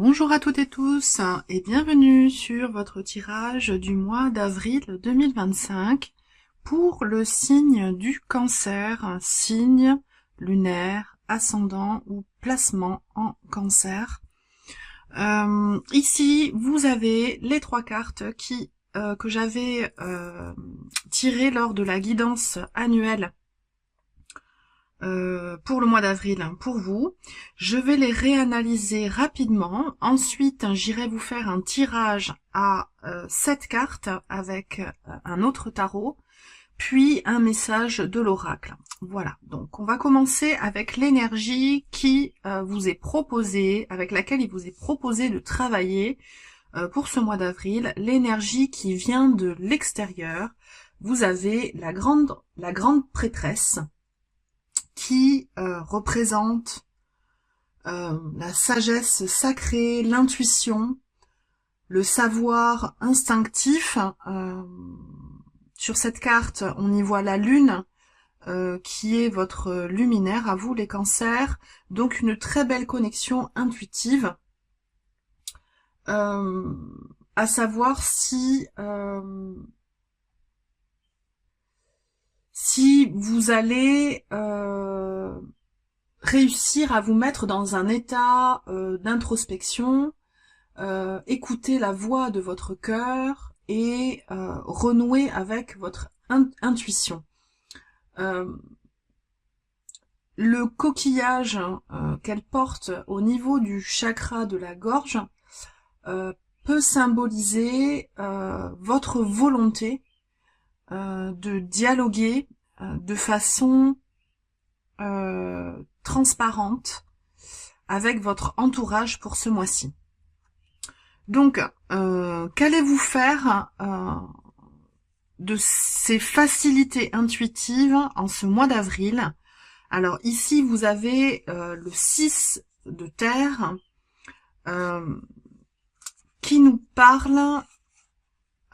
Bonjour à toutes et tous et bienvenue sur votre tirage du mois d'avril 2025 pour le signe du Cancer, signe lunaire, ascendant ou placement en Cancer. Ici, vous avez les trois cartes que j'avais tirées lors de la guidance annuelle pour le mois d'avril pour vous. Je vais les réanalyser rapidement. Ensuite, j'irai vous faire un tirage à 7 cartes avec un autre tarot, puis un message de l'oracle. Voilà, donc on va commencer avec l'énergie qui vous est proposée, avec laquelle il vous est proposé de travailler pour ce mois d'avril, l'énergie qui vient de l'extérieur. Vous avez la grande prêtresse, qui représente la sagesse sacrée, l'intuition, le savoir instinctif. Sur cette carte, on y voit la lune, qui est votre luminaire, à vous les cancers, donc une très belle connexion intuitive, à savoir si vous allez réussir à vous mettre dans un état d'introspection, écouter la voix de votre cœur et renouer avec votre intuition. Le coquillage qu'elle porte au niveau du chakra de la gorge peut symboliser votre volonté de dialoguer de façon transparente avec votre entourage pour ce mois-ci. Donc, qu'allez-vous faire de ces facilités intuitives en ce mois d'avril? Alors ici, vous avez le 6 de terre qui nous parle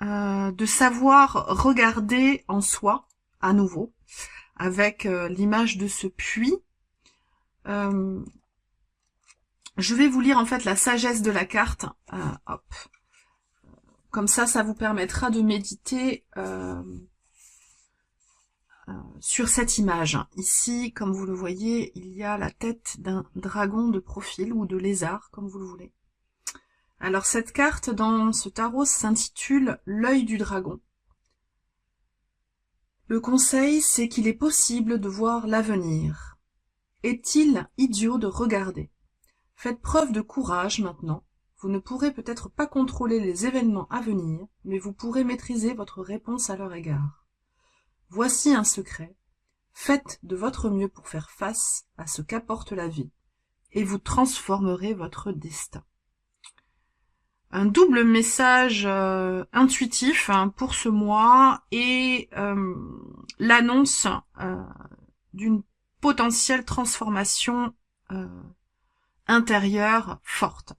de savoir regarder en soi, à nouveau, avec l'image de ce puits. Je vais vous lire en fait la sagesse de la carte. Hop. Comme ça vous permettra de méditer sur cette image. Ici, comme vous le voyez, il y a la tête d'un dragon de profil ou de lézard, comme vous le voulez. Alors cette carte dans ce tarot s'intitule l'œil du dragon. Le conseil, c'est qu'il est possible de voir l'avenir. Est-il idiot de regarder? Faites preuve de courage maintenant. Vous ne pourrez peut-être pas contrôler les événements à venir, mais vous pourrez maîtriser votre réponse à leur égard. Voici un secret. Faites de votre mieux pour faire face à ce qu'apporte la vie, et vous transformerez votre destin. Un double message intuitif pour ce mois et l'annonce d'une potentielle transformation intérieure forte.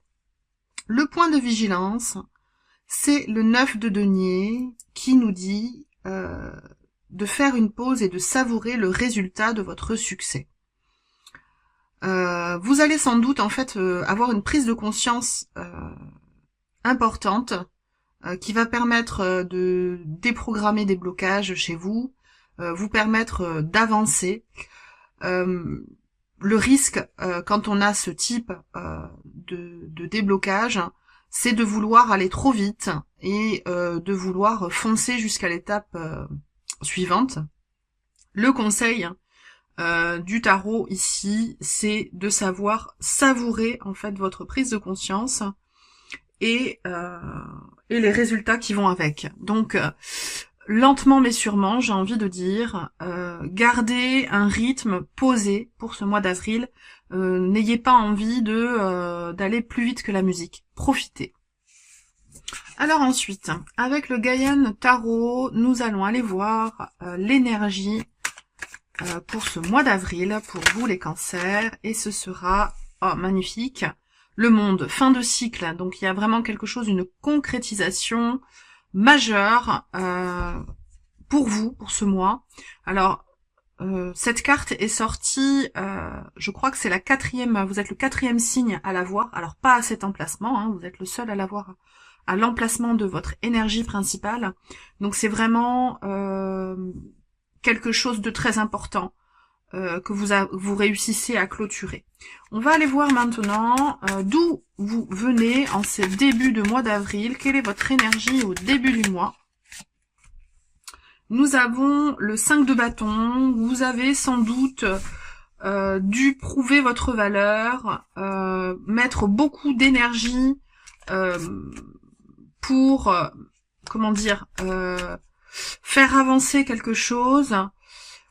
Le point de vigilance, c'est le 9 de denier qui nous dit de faire une pause et de savourer le résultat de votre succès. Vous allez sans doute en fait avoir une prise de conscience importante qui va permettre de déprogrammer des blocages chez vous, vous permettre d'avancer. Le risque quand on a ce type de déblocage, c'est de vouloir aller trop vite et de vouloir foncer jusqu'à l'étape suivante. Le conseil du tarot ici, c'est de savoir savourer en fait votre prise de conscience et les résultats qui vont avec. Donc lentement mais sûrement, j'ai envie de dire, gardez un rythme posé pour ce mois d'avril. N'ayez pas envie d'aller plus vite que la musique. Profitez. Alors ensuite, avec le Gaian Tarot, nous allons aller voir l'énergie pour ce mois d'avril, pour vous les cancers, et ce sera, oh magnifique, le monde, fin de cycle. Donc il y a vraiment quelque chose, une concrétisation majeure pour vous, pour ce mois. Alors, cette carte est sortie, je crois que c'est la 4e, vous êtes le 4e signe à la voir, alors pas à cet emplacement, hein, vous êtes le seul à la voir à l'emplacement de votre énergie principale, donc c'est vraiment quelque chose de très important que vous réussissez à clôturer. On va aller voir maintenant d'où vous venez en ce début de mois d'avril, quelle est votre énergie au début du mois. Nous avons le 5 de bâton, vous avez sans doute dû prouver votre valeur, mettre beaucoup d'énergie pour, comment dire, faire avancer quelque chose.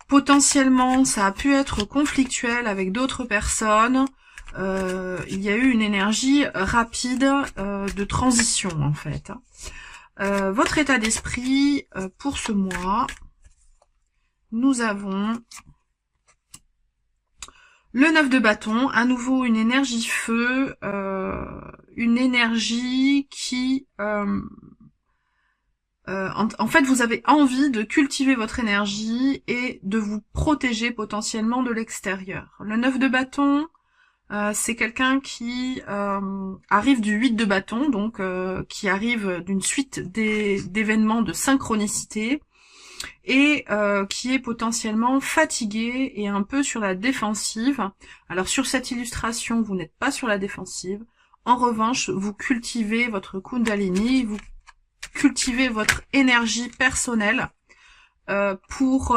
Potentiellement, ça a pu être conflictuel avec d'autres personnes. Il y a eu une énergie rapide de transition, en fait. Votre état d'esprit pour ce mois, nous avons le 9 de bâton, à nouveau une énergie feu, une énergie qui... en fait, vous avez envie de cultiver votre énergie et de vous protéger potentiellement de l'extérieur. Le 9 de bâton, c'est quelqu'un qui arrive du 8 de bâton, donc qui arrive d'une suite d'événements de synchronicité et qui est potentiellement fatigué et un peu sur la défensive. Alors sur cette illustration, vous n'êtes pas sur la défensive. En revanche, vous cultivez votre Kundalini, vous cultivez votre énergie personnelle pour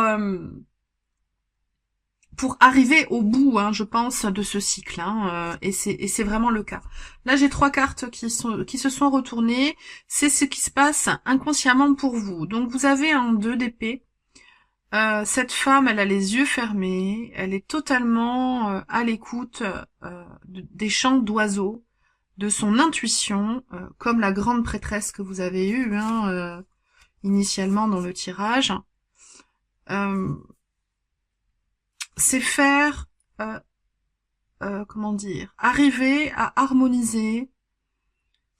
arriver au bout, hein, je pense, de ce cycle, hein, et c'est vraiment le cas. Là, j'ai 3 cartes qui se sont retournées. C'est ce qui se passe inconsciemment pour vous. Donc, vous avez un 2 d'épée. Cette femme, elle a les yeux fermés. Elle est totalement à l'écoute des chants d'oiseaux, de son intuition, comme la grande prêtresse que vous avez eue, hein, initialement dans le tirage. C'est faire, comment dire, arriver à harmoniser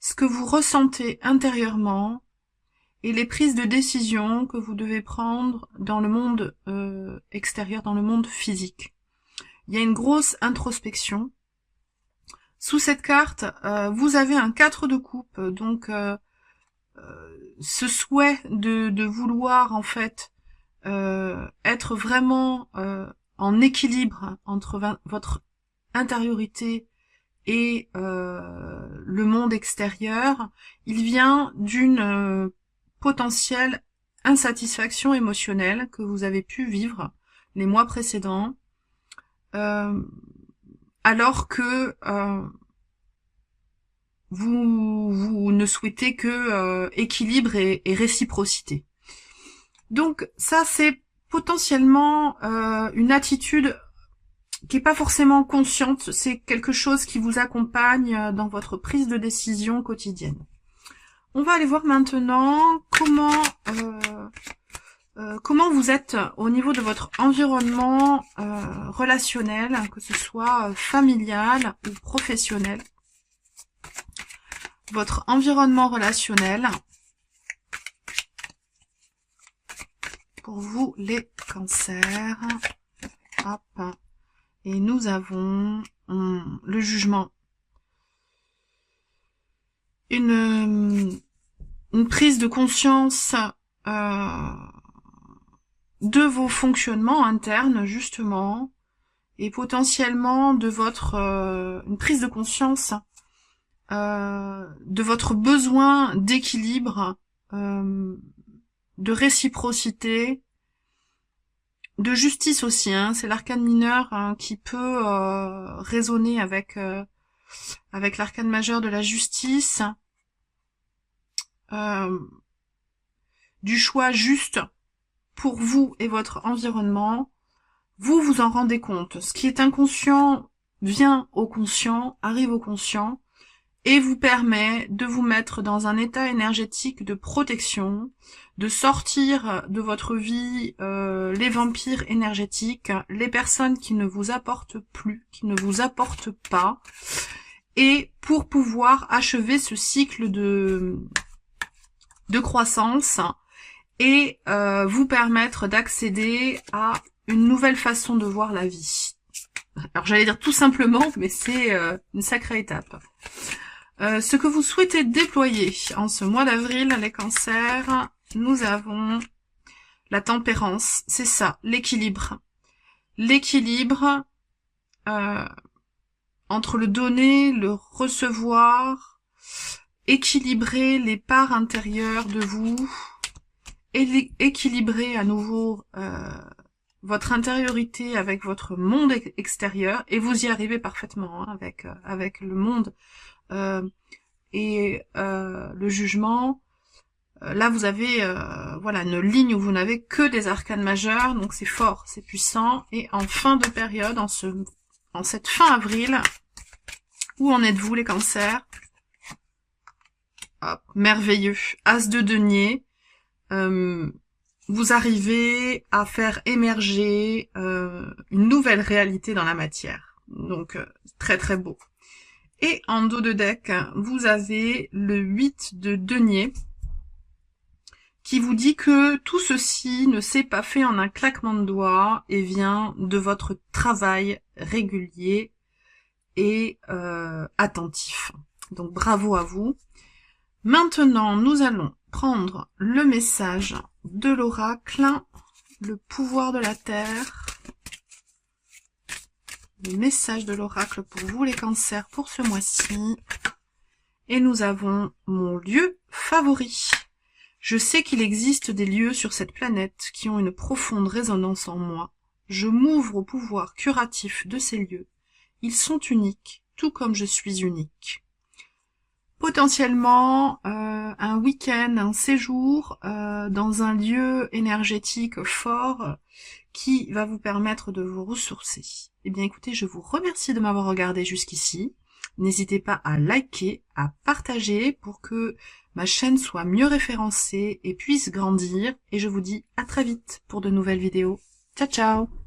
ce que vous ressentez intérieurement et les prises de décision que vous devez prendre dans le monde extérieur, dans le monde physique. Il y a une grosse introspection. Sous cette carte, vous avez un 4 de coupe, donc ce souhait de vouloir en fait être vraiment en équilibre entre votre intériorité et le monde extérieur, il vient d'une potentielle insatisfaction émotionnelle que vous avez pu vivre les mois précédents, alors que vous ne souhaitez que équilibre et réciprocité. Donc ça, c'est potentiellement une attitude qui est pas forcément consciente, c'est quelque chose qui vous accompagne dans votre prise de décision quotidienne. On va aller voir maintenant comment vous êtes au niveau de votre environnement relationnel, que ce soit familial ou professionnel. Votre environnement relationnel pour vous les cancers. Hop. Et nous avons le jugement. Une prise de conscience de vos fonctionnements internes, justement, et potentiellement de votre une prise de conscience de votre besoin d'équilibre, de réciprocité, de justice aussi, hein. C'est l'arcane mineur hein, qui peut résonner avec l'arcane majeur de la justice, du choix juste pour vous et votre environnement. Vous vous en rendez compte. Ce qui est inconscient vient au conscient, arrive au conscient, et vous permet de vous mettre dans un état énergétique de protection, de sortir de votre vie les vampires énergétiques, les personnes qui ne vous apportent plus, qui ne vous apportent pas, et pour pouvoir achever ce cycle de croissance et vous permettre d'accéder à une nouvelle façon de voir la vie. Alors j'allais dire tout simplement, mais c'est une sacrée étape. Ce que vous souhaitez déployer en ce mois d'avril, les cancers, nous avons la tempérance, c'est ça, l'équilibre. L'équilibre entre le donner, le recevoir, équilibrer les parts intérieures de vous, et équilibrer à nouveau votre intériorité avec votre monde extérieur, et vous y arrivez parfaitement hein, avec le monde et le jugement. Là, vous avez voilà une ligne où vous n'avez que des arcanes majeures, donc c'est fort, c'est puissant. Et en fin de période, en cette fin avril, où en êtes-vous les cancers? Hop, merveilleux. As de denier. Vous arrivez à faire émerger une nouvelle réalité dans la matière. Donc, très très beau. Et en dos de deck, vous avez le 8 de denier, qui vous dit que tout ceci ne s'est pas fait en un claquement de doigts et vient de votre travail régulier et attentif. Donc bravo à vous. Maintenant, nous allons prendre le message de l'oracle, le pouvoir de la terre. Le message de l'oracle pour vous les cancers pour ce mois-ci. Et nous avons mon lieu favori. Je sais qu'il existe des lieux sur cette planète qui ont une profonde résonance en moi. Je m'ouvre au pouvoir curatif de ces lieux. Ils sont uniques, tout comme je suis unique. Potentiellement, un week-end, un séjour dans un lieu énergétique fort qui va vous permettre de vous ressourcer. Eh bien écoutez, je vous remercie de m'avoir regardé jusqu'ici. N'hésitez pas à liker, à partager pour que ma chaîne soit mieux référencée et puisse grandir. Et je vous dis à très vite pour de nouvelles vidéos. Ciao ciao!